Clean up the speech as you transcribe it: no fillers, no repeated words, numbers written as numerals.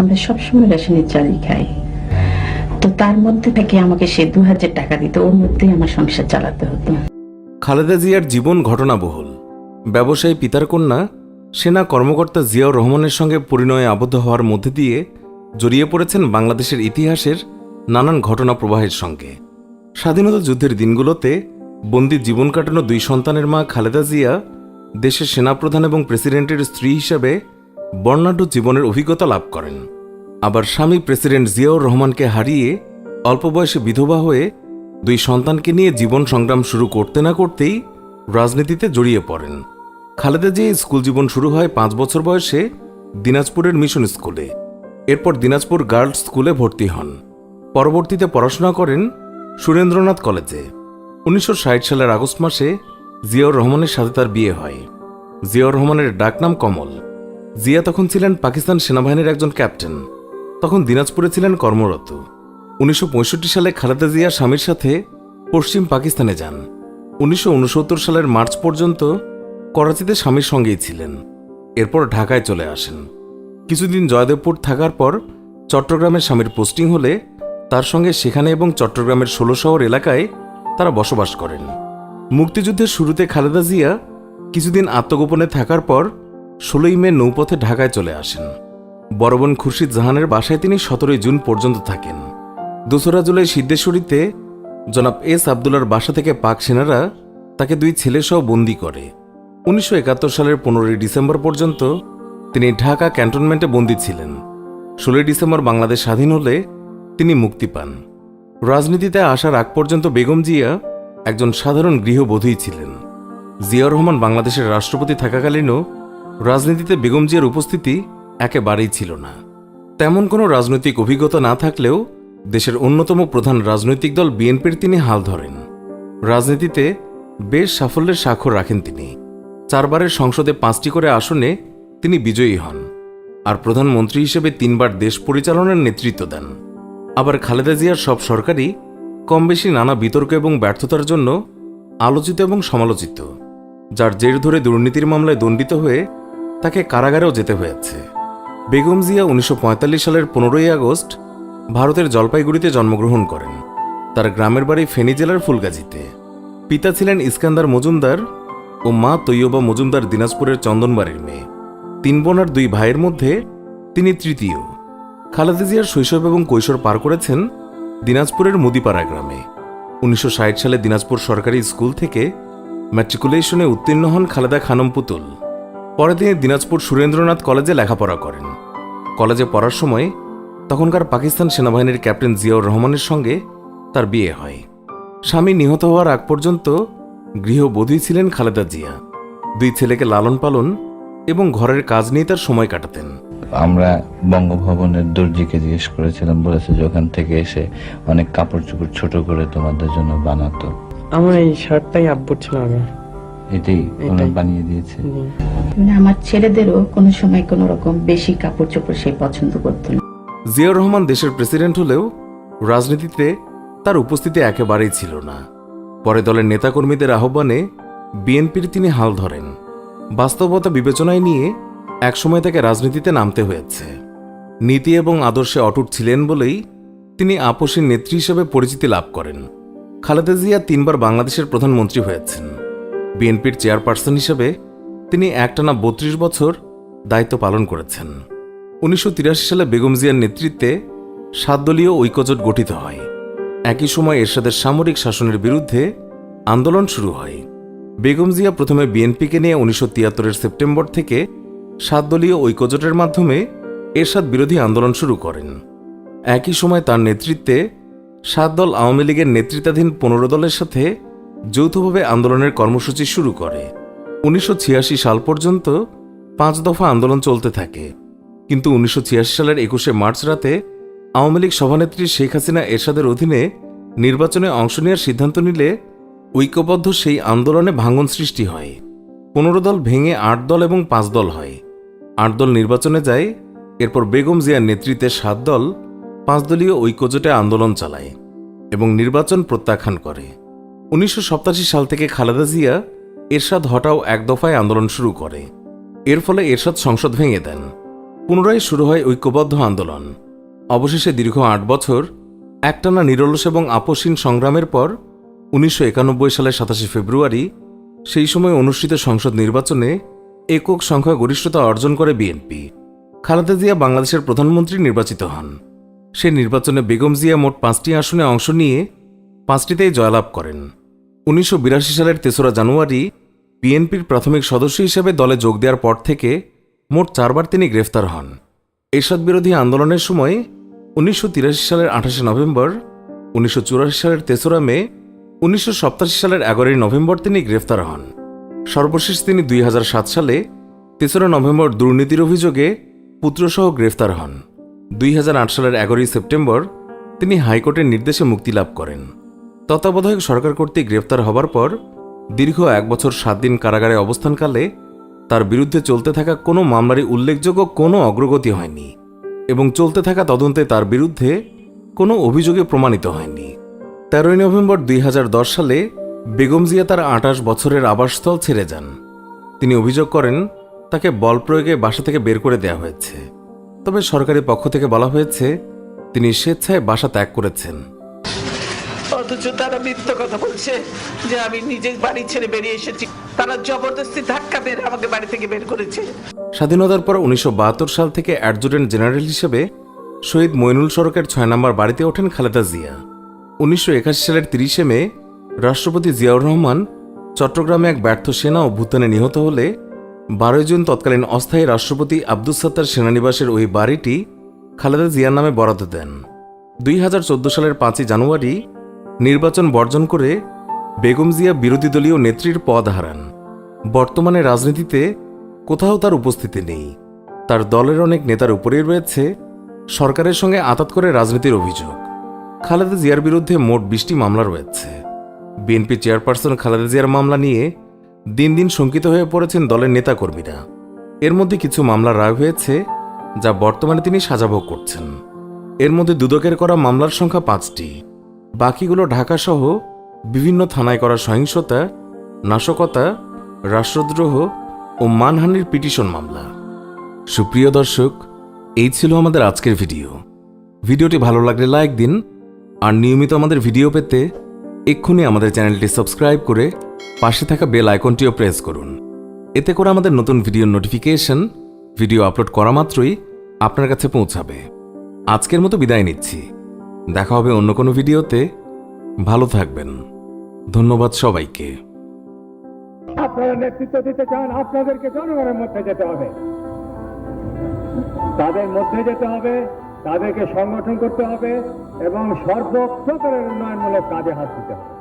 আমরা সবসময় রেশনের চালই খাই, তো তার মধ্যে থেকে আমাকে সে 2000 টাকা দিত, ওর মধ্যেই আমার সংসার চালাতে হতো। খালেদা জিয়ার জীবন ঘটনাবহুল। ব্যবসায়ী পিতার কন্যা সেনা কর্মকর্তা জিয়াউর রহমানের সঙ্গে পরিণয়ে আবদ্ধ হওয়ার মধ্যে দিয়ে জড়িয়ে পড়েছেন বাংলাদেশের ইতিহাসের নানান ঘটনা প্রবাহের সঙ্গে। স্বাধীনতা যুদ্ধের দিনগুলোতে বন্দি জীবন কাটানো 2 সন্তানের মা খালেদা জিয়া দেশের সেনাপ্রধান এবং প্রেসিডেন্টের স্ত্রী হিসেবে বর্ণাঢ্য জীবনের অভিজ্ঞতা লাভ করেন। আবার স্বামী প্রেসিডেন্ট জিয়াউর রহমানকে হারিয়ে অল্প বয়সে বিধবা হয়ে 2 সন্তানকে নিয়ে জীবন সংগ্রাম শুরু করতে না করতেই রাজনীতিতে জড়িয়ে পড়েন। খালেদা জিয়া স্কুল জীবন শুরু হয় 5 বছর বয়সে দিনাজপুরের মিশন স্কুলে। এরপর দিনাজপুর গার্লস স্কুলে ভর্তি হন। পরবর্তীতে পড়াশোনা করেন সুরেন্দ্রনাথ কলেজে। 1960 সালের আগস্ট মাসে জিয়াউর রহমানের সাথে তার বিয়ে হয়। জিয়াউর রহমানের ডাকনাম কমল। জিয়া তখন ছিলেন পাকিস্তান সেনাবাহিনীর একজন ক্যাপ্টেন, তখন দিনাজপুরে ছিলেন কর্মরত। 1965 সালে খালেদা জিয়া স্বামীর সাথে পশ্চিম পাকিস্তানে যান। 1969 সালের মার্চ পর্যন্ত করাচিতে স্বামীর সঙ্গেই ছিলেন। এরপর ঢাকায় চলে আসেন। কিছুদিন জয়দেবপুর থাকার পর চট্টগ্রামের স্বামীর পোস্টিং হলে তার সঙ্গে সেখানে এবং চট্টগ্রামের 16 শহর এলাকায় তারা বসবাস করেন। মুক্তিযুদ্ধের শুরুতে খালেদা জিয়া কিছুদিন আত্মগোপনে থাকার পর 16ই মে নৌপথে ঢাকায় চলে আসেন। বড় বোন খুরশিদ জাহানের বাসায় তিনি 17 জুন পর্যন্ত থাকেন। 2রা জুলাই সিদ্ধেশ্বরীতে জনাব এস আবদুল্লার বাসা থেকে পাক সেনারা তাকে 2 ছেলেসহ বন্দী করে। 1971 সালের 15 ডিসেম্বর পর্যন্ত তিনি ঢাকা ক্যান্টনমেন্টে বন্দী ছিলেন। 16 ডিসেম্বর বাংলাদেশ স্বাধীন হলে তিনি মুক্তি পান। রাজনীতিতে আসার আগ পর্যন্ত বেগম জিয়া একজন সাধারণ গৃহবধূই ছিলেন। জিয়াউর রহমান বাংলাদেশের রাষ্ট্রপতি থাকাকালীনও রাজনীতিতে বেগম জিয়ার উপস্থিতি একেবারেই ছিল না। তেমন কোনো রাজনৈতিক অভিজ্ঞতা না থাকলেও দেশের অন্যতম প্রধান রাজনৈতিক দল বিএনপির তিনি হাল ধরেন। রাজনীতিতে বেশ সাফল্যের স্বাক্ষর রাখেন তিনি। 4 বারের সংসদে 5টি করে আসনে তিনি বিজয়ী হন, আর প্রধানমন্ত্রী হিসেবে 3 বার দেশ পরিচালনার নেতৃত্ব দেন। আবার খালেদা জিয়ার সব সরকারই কম বেশি নানা বিতর্ক এবং ব্যর্থতার জন্য আলোচিত এবং সমালোচিত, যার জের ধরে দুর্নীতির মামলায় দণ্ডিত হয়ে তাকে কারাগারেও যেতে হয়েছে। বেগম জিয়া 1945 সালের 15ই আগস্ট ভারতের জলপাইগুড়িতে জন্মগ্রহণ করেন। তার গ্রামের বাড়ি ফেনী জেলার ফুলগাজীতে। পিতা ছিলেন ইস্কান্দার মজুমদার ও মা তৈয়বা মজুমদার দিনাজপুরের চন্দনবাড়ির মেয়ে। 3 বোন আর 2 ভাইয়ের মধ্যে তিনি তৃতীয়। খালেদা জিয়ার শৈশব এবং কৈশোর পার করেছেন দিনাজপুরের মুদিপাড়া গ্রামে। 1960 সালে দিনাজপুর সরকারি স্কুল থেকে ম্যাট্রিকুলেশনে উত্তীর্ণ হন খালেদা খানম পুতুল। পরে তিনি দিনাজপুর সুরেন্দ্রনাথ কলেজে লেখাপড়া করেন। কলেজে পড়ার সময় তখনকার পাকিস্তান সেনাবাহিনীর ক্যাপ্টেন জিয়াউর রহমানের সঙ্গে তার বিয়ে হয়। স্বামী নিহত হওয়ার আগ পর্যন্ত গৃহবধূই ছিলেন খালেদা জিয়া। 2 ছেলেকে লালন পালন এবং ঘরের কাজ নিয়ে তার সময় কাটাতেন। আমরা বঙ্গভবনের দর্জিকে জিজ্ঞেস করেছিলাম, বলেছে যে ওখান থেকে এসে অনেক কাপড় চোপড় ছোট করে তোমাদের জন্য বানাতো। আমার এই শার্টটাই আব্বুর ছিল আগে, এটাই বানিয়ে দিয়েছে। মানে আমার ছেলেদেরও কোনো সময় কোনো রকম বেশি কাপড় চোপড় সে পছন্দ করতো না। জিয়াউর রহমান দেশের প্রেসিডেন্ট হলেও রাজনীতিতে তার উপস্থিতি একেবারেই ছিল না। পরে দলের নেতাকর্মীদের আহ্বানে বিএনপির তিনি হাল ধরেন। বাস্তবতা বিবেচনায় নিয়ে একসময় তাকে রাজনীতিতে নামতে হয়েছে। নীতি এবং আদর্শে অটুট ছিলেন বলেই তিনি আপসী নেত্রী হিসেবে পরিচিতি লাভ করেন। খালেদা জিয়া 3 বার বাংলাদেশের প্রধানমন্ত্রী হয়েছেন। বিএনপির চেয়ারপারসন হিসেবে তিনি একটানা 32 বছর দায়িত্ব পালন করেছেন। 1983 সালে বেগম জিয়ার নেতৃত্বে 7 দলীয় ঐক্যজোট গঠিত হয়। একই সময় এরশাদের সামরিক শাসনের বিরুদ্ধে আন্দোলন শুরু হয়। বেগম জিয়া প্রথমে বিএনপিকে নিয়ে 1973 সেপ্টেম্বর থেকে 7 দলীয় ঐক্যজোটের মাধ্যমে এরশাদ বিরোধী আন্দোলন শুরু করেন। একই সময় তার নেতৃত্বে 7 দল আওয়ামী লীগের নেতৃত্বাধীন 15 দলের সাথে যৌথভাবে আন্দোলনের কর্মসূচি শুরু করে। 1986 সাল পর্যন্ত 5 দফা আন্দোলন চলতে থাকে, কিন্তু 1986 সালের 21শে মার্চ রাতে আওয়ামী লীগ সভানেত্রী শেখ হাসিনা এরশাদের অধীনে নির্বাচনে অংশ নেওয়ার সিদ্ধান্ত নিলে ঐক্যবদ্ধ সেই আন্দোলনে ভাঙন সৃষ্টি হয়। 15 দল ভেঙে 8 দল এবং 5 দল হয়। 8 দল নির্বাচনে যায়। এরপর বেগম জিয়ার নেতৃত্বে 7 দল 5 দলীয় ঐক্যজোটে আন্দোলন চালায় এবং নির্বাচন প্রত্যাখ্যান করে। 1987 সাল থেকে খালেদা জিয়া এরশাদ হটাও 1 দফায় আন্দোলন শুরু করে। এর ফলে এরশাদ সংসদ ভেঙে দেন। পুনরায় শুরু হয় ঐক্যবদ্ধ আন্দোলন। অবশেষে দীর্ঘ ৮ বছর একটানা নিরলস এবং আপোষহীন সংগ্রামের পর ১৯৯১ সালের ২৭ ফেব্রুয়ারি সেই সময় অনুষ্ঠিত সংসদ নির্বাচনে একক সংখ্যাগরিষ্ঠতা অর্জন করে বিএনপি। খালেদা জিয়া বাংলাদেশের প্রধানমন্ত্রী নির্বাচিত হন। সে নির্বাচনে বেগম জিয়া মোট ৫টি আসনে অংশ নিয়ে ৫টিতেই জয়লাভ করেন। ১৯৮২ সালের ৩রা জানুয়ারি বিএনপির প্রাথমিক সদস্য হিসেবে দলে যোগ দেওয়ার পর থেকে মোট ৪বার তিনি গ্রেফতার হন। এরশাদ বিরোধী আন্দোলনের সময় ১৯৮৩ সালের ২৮ নভেম্বর, ১৯৮৪ সালের ৩রা মে, ১৯৮৭ সালের ১১ নভেম্বর তিনি গ্রেফতার হন। সর্বশেষ তিনি ২০০৭ সালে ৩রা নভেম্বর দুর্নীতির অভিযোগে পুত্রসহ গ্রেফতার হন। ২০০৮ সালের ১১ সেপ্টেম্বর তিনি হাইকোর্টের নির্দেশে মুক্তি লাভ করেন। তত্ত্বাবধায়ক সরকার কর্তৃক গ্রেফতার হবার পর দীর্ঘ ১ বছর ৭ দিন কারাগারে অবস্থানকালে তার বিরুদ্ধে চলতে থাকা কোনো মামলারই উল্লেখযোগ্য কোনো অগ্রগতি হয়নি এবং চলতে থাকা তদন্তে তার বিরুদ্ধে কোনো অভিযোগে প্রমাণিত হয়নি। ১৩ নভেম্বর ২০১০ সালে বেগম জিয়া তার ২৮ বছরের আবাসস্থল ছেড়ে যান। তিনি অভিযোগ করেন তাকে বল প্রয়োগে বাসা থেকে বের করে দেওয়া হয়েছে, তবে সরকারি পক্ষ থেকে বলা হয়েছে তিনি স্বেচ্ছায় বাসা ত্যাগ করেছেন। অথচ তারা মিথ্যা কথা বলছে যে আমি নিজে বাড়ি ছেড়ে বেরিয়ে এসেছি। তারা জবরদস্তি ধাক্কা মেরে আমাকে বাড়ি থেকে বের করেছে। স্বাধীনতার পর ১৯৭২ সাল থেকে অ্যাডজুটেন্ট জেনারেল হিসেবে শহীদ মইনুল সড়কের ৬ নম্বর বাড়িতে ওঠেন খালেদা জিয়া। ১৯৮১ সালের ৩০ মে রাষ্ট্রপতি জিয়াউর রহমান চট্টগ্রামে এক ব্যর্থ সেনা অভ্যুত্থানে নিহত হলে ১২ জুন তৎকালীন অস্থায়ী রাষ্ট্রপতি আব্দুস সাত্তার সেনানিবাসের ওই বাড়িটি খালেদা জিয়ার নামে বরাদ্দ দেন। ২০১৪ সালের ৫ই জানুয়ারি নির্বাচন বর্জন করে বেগম জিয়া বিরোধী দলীয় নেত্রীর পদ হারান। বর্তমানে রাজনীতিতে কোথাও তার উপস্থিতি নেই। তার দলের অনেক নেতার উপরেই রয়েছে সরকারের সঙ্গে আঁতাত করে রাজনীতির অভিযোগ। খালেদা জিয়ার বিরুদ্ধে মোট ২০টি মামলা রয়েছে। বিএনপি চেয়ারপারসন খালেদা জিয়ার মামলা নিয়ে দিন দিন শঙ্কিত হয়ে পড়েছেন দলের নেতাকর্মীরা। এর মধ্যে কিছু মামলা রায় হয়েছে যা বর্তমানে তিনি সাজা ভোগ করছেন। এর মধ্যে দুদকের করা মামলার সংখ্যা ৫টি, বাকিগুলো ঢাকাসহ বিভিন্ন থানায় করা সহিংসতা, নাশকতা, রাষ্ট্রদ্রোহ ও মানহানির পিটিশন মামলা। সুপ্রিয় দর্শক, এই ছিল আমাদের আজকের ভিডিও। ভিডিওটি ভালো লাগলে লাইক দিন, আর নিয়মিত আমাদের ভিডিও পেতে এক্ষুনি আমাদের চ্যানেলটি সাবস্ক্রাইব করে পাশে থাকা বেল আইকনটিও প্রেস করুন। এতে করে আমাদের নতুন ভিডিওর নোটিফিকেশন ভিডিও আপলোড করা মাত্রই আপনার কাছে পৌঁছাবে। আজকের মতো বিদায় নিচ্ছি। দেখা হবে অন্য কোনো ভিডিওতে। ভালো থাকবেন। ধন্যবাদ সবাইকে। আপনারা নেতৃত্ব দিতে চান, আপনাদেরকে জনগণের মধ্যে যেতে হবে, তাদের মধ্যে যেতে হবে, তাদেরকে সংগঠন করতে হবে এবং সর্বপ্রকারের উন্নয়নমূলক কাজে হাত দিতে হবে।